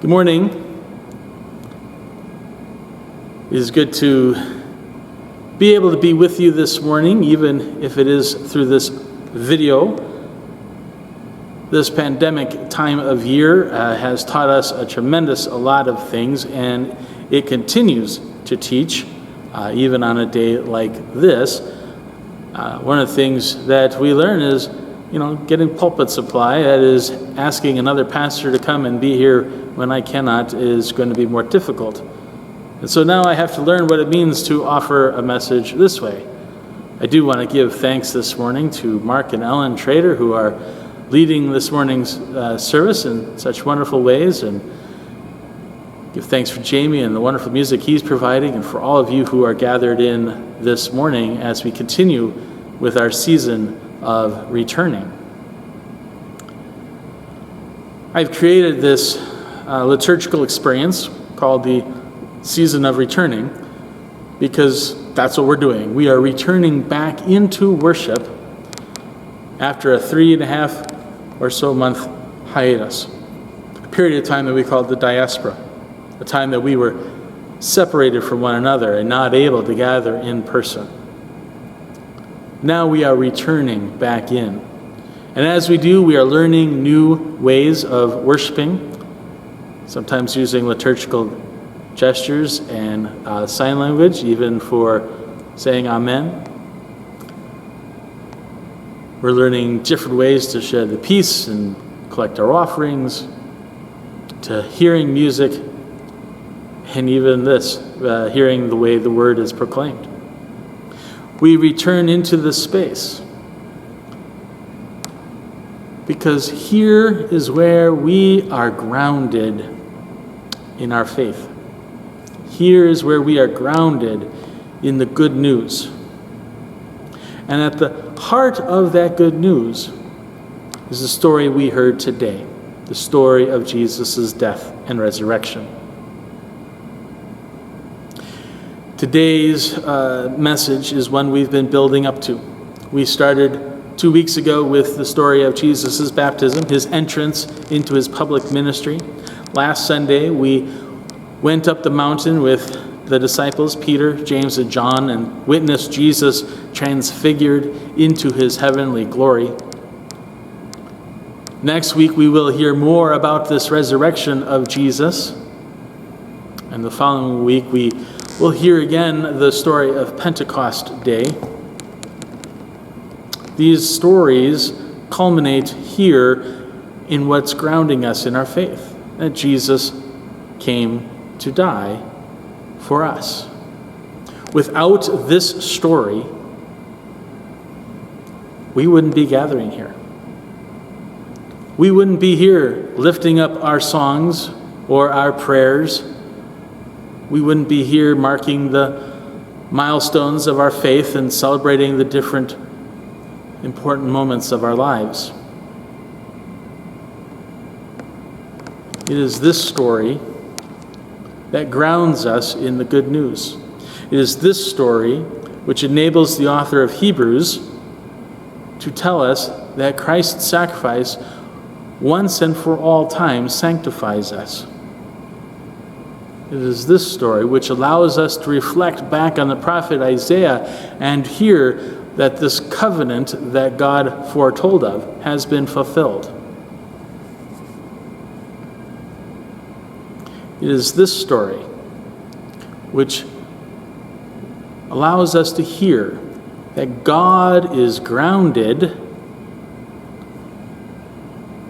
Good morning. It is good to be able to be with you this morning, even if it is through this video. This pandemic time of year has taught us a lot of things, and it continues to teach, even on a day like this. One of the things that we learn is, getting pulpit supply. That is, asking another pastor to come and be here when I cannot is going to be more difficult. And so now I have to learn what it means to offer a message this way. I do want to give thanks this morning to Mark and Ellen Trader, who are leading this morning's service in such wonderful ways, and give thanks for Jamie and the wonderful music he's providing, and for all of you who are gathered in this morning as we continue with our season of returning. I've created this liturgical experience called the Season of Returning because that's what we're doing. We are returning back into worship after a 3.5 or so month hiatus, a period of time that we called the diaspora, a time that we were separated from one another and not able to gather in person. Now we are returning back in. And as we do, we are learning new ways of worshiping, sometimes using liturgical gestures and sign language, even for saying amen. We're learning different ways to share the peace and collect our offerings, to hearing music, and even this, hearing the way the word is proclaimed. We return into this space because here is where we are grounded in our faith. Here is where we are grounded in the good news. And at the heart of that good news is the story we heard today, the story of Jesus' death and resurrection. Today's message is one we've been building up to. We started 2 weeks ago with the story of Jesus' baptism, his entrance into his public ministry. Last Sunday, we went up the mountain with the disciples, Peter, James, and John, and witnessed Jesus transfigured into his heavenly glory. Next week, we will hear more about this resurrection of Jesus. And the following week, we will hear again the story of Pentecost Day. These stories culminate here in what's grounding us in our faith, that Jesus came to die for us. Without this story, we wouldn't be gathering here. We wouldn't be here lifting up our songs or our prayers. We wouldn't be here marking the milestones of our faith and celebrating the different important moments of our lives. It is this story that grounds us in the good news. It is this story which enables the author of Hebrews to tell us that Christ's sacrifice once and for all time sanctifies us. It is this story which allows us to reflect back on the prophet Isaiah and hear that this covenant that God foretold of has been fulfilled. It is this story which allows us to hear that God is grounded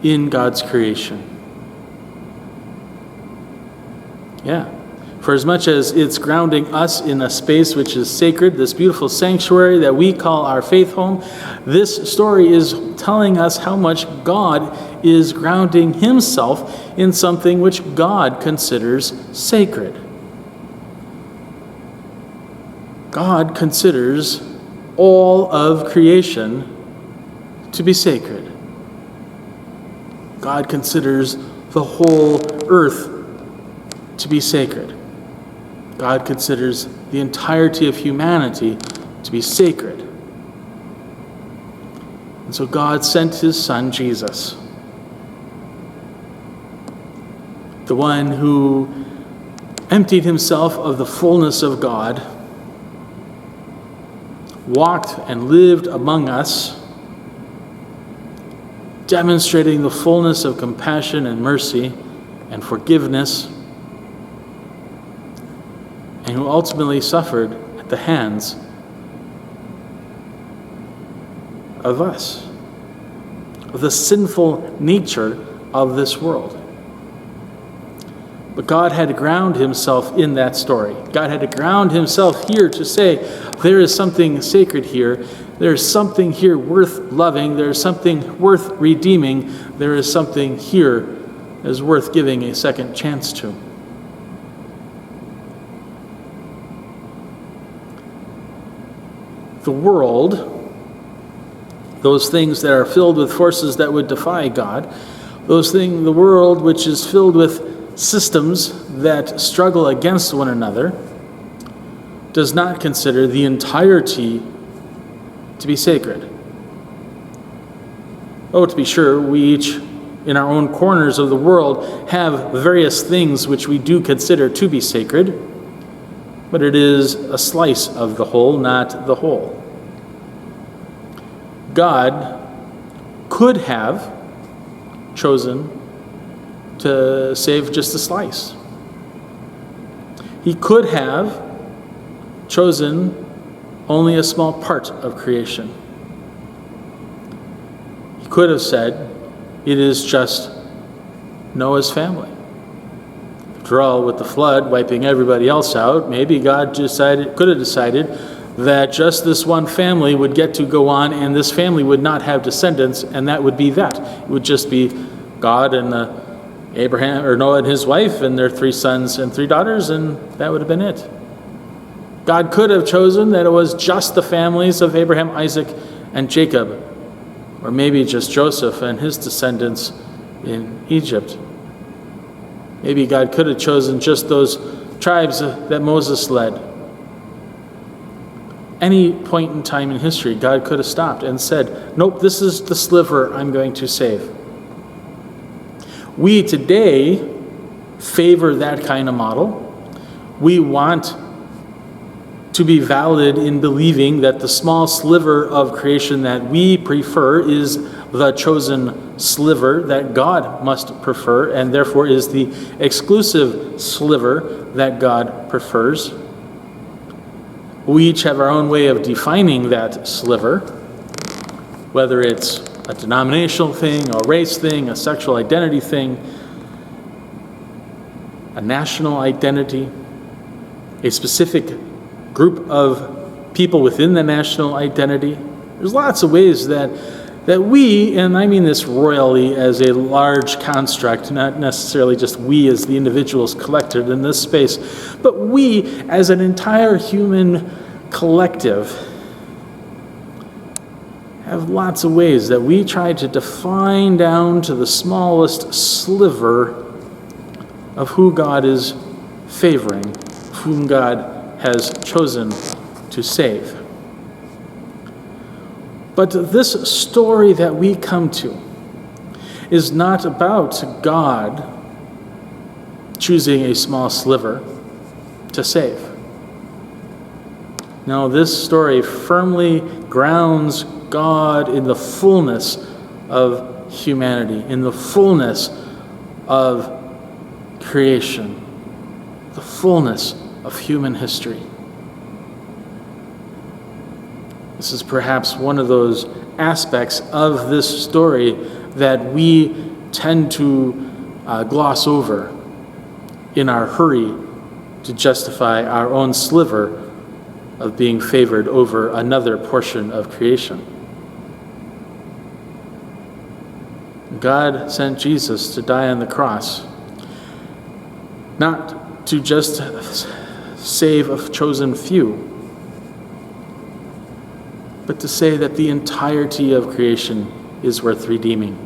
in God's creation. Yeah. For as much as it's grounding us in a space which is sacred, this beautiful sanctuary that we call our faith home, this story is telling us how much God is grounding himself in something which God considers sacred. God considers all of creation to be sacred. God considers the whole earth to be sacred. God considers the entirety of humanity to be sacred. And so God sent his son, Jesus. the one who emptied himself of the fullness of God, walked and lived among us, demonstrating the fullness of compassion and mercy and forgiveness, and who ultimately suffered at the hands of us, of the sinful nature of this world. But God had to ground himself in that story. God had to ground himself here to say, there is something sacred here. There is something here worth loving. There is something worth redeeming. There is something here that is worth giving a second chance to. The world, those things that are filled with forces that would defy God, the world which is filled with systems that struggle against one another, does not consider the entirety to be sacred. Oh, to be sure, we each, in our own corners of the world, have various things which we do consider to be sacred, but it is a slice of the whole, not the whole. God could have chosen to save just a slice. He could have chosen only a small part of creation. He could have said, it is just Noah's family. After all, with the flood wiping everybody else out, maybe God could have decided that just this one family would get to go on, and this family would not have descendants, and that would be that. It would just be God and Abraham, or Noah and his wife, and their 3 sons and 3 daughters, and that would have been it. God could have chosen that it was just the families of Abraham, Isaac, and Jacob, or maybe just Joseph and his descendants in Egypt. Maybe God could have chosen just those tribes that Moses led. Any point in time in history, God could have stopped and said, nope, this is the sliver I'm going to save. We today favor that kind of model. We want to be valid in believing that the small sliver of creation that we prefer is the chosen sliver that God must prefer, and therefore is the exclusive sliver that God prefers. We each have our own way of defining that sliver, whether it's a denominational thing, a race thing, a sexual identity thing, a national identity, a specific group of people within the national identity. There's lots of ways that we, and I mean this royally as a large construct, not necessarily just we as the individuals collected in this space, but we as an entire human collective have lots of ways that we try to define down to the smallest sliver of who God is favoring, whom God has chosen to save. But this story that we come to is not about God choosing a small sliver to save. No, this story firmly grounds God in the fullness of humanity, in the fullness of creation, the fullness of human history. This is perhaps one of those aspects of this story that we tend to gloss over in our hurry to justify our own sliver of being favored over another portion of creation. God sent Jesus to die on the cross, not to just save a chosen few, but to say that the entirety of creation is worth redeeming.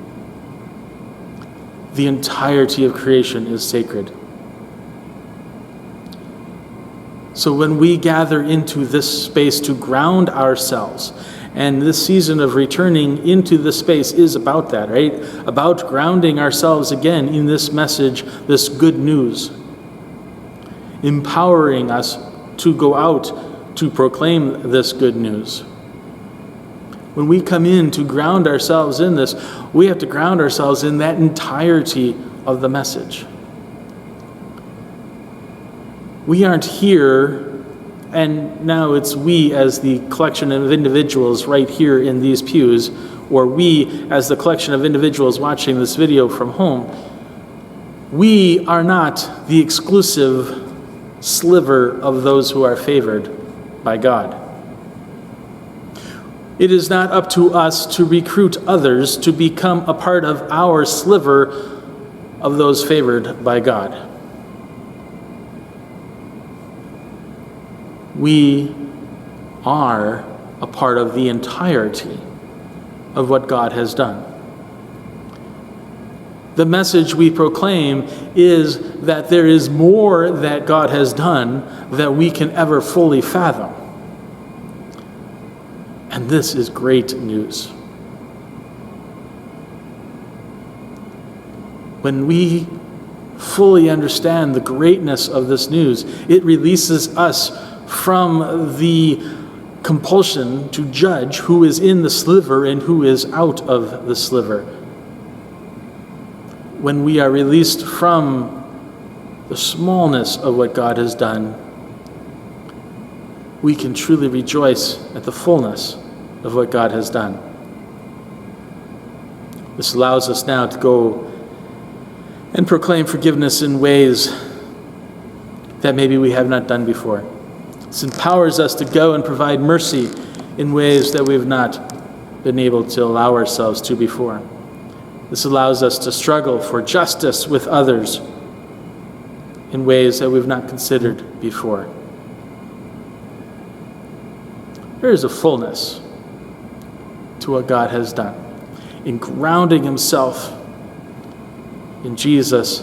The entirety of creation is sacred. So when we gather into this space to ground ourselves And this season of returning into this space is about that, right? About grounding ourselves again in this message, this good news. Empowering us to go out to proclaim this good news. When we come in to ground ourselves in this, we have to ground ourselves in that entirety of the message. We aren't here, and now it's we as the collection of individuals right here in these pews, or we as the collection of individuals watching this video from home. We are not the exclusive sliver of those who are favored by God. It is not up to us to recruit others to become a part of our sliver of those favored by God. We are a part of the entirety of what God has done. The message we proclaim is that there is more that God has done that we can ever fully fathom. And this is great news. When we fully understand the greatness of this news, it releases us from the compulsion to judge who is in the sliver and who is out of the sliver. When we are released from the smallness of what God has done, we can truly rejoice at the fullness of what God has done. This allows us now to go and proclaim forgiveness in ways that maybe we have not done before. This empowers us to go and provide mercy in ways that we have not been able to allow ourselves to before. This allows us to struggle for justice with others in ways that we've not considered before. There is a fullness to what God has done in grounding himself in Jesus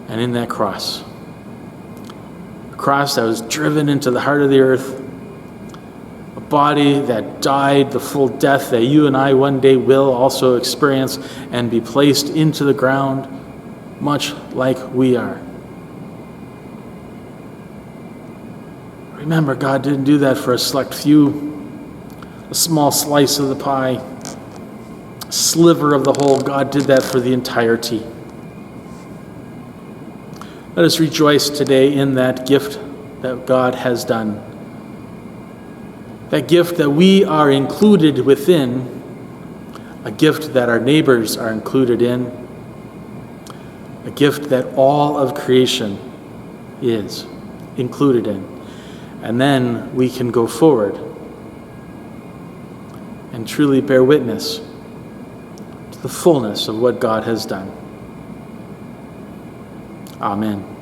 and in that cross. A cross that was driven into the heart of the earth, a body that died the full death that you and I one day will also experience and be placed into the ground, much like we are. Remember, God didn't do that for a select few, a small slice of the pie, a sliver of the whole. God did that for the entirety. Let us rejoice today in that gift that God has done. That gift that we are included within, a gift that our neighbors are included in, a gift that all of creation is included in. And then we can go forward and truly bear witness to the fullness of what God has done. Amen.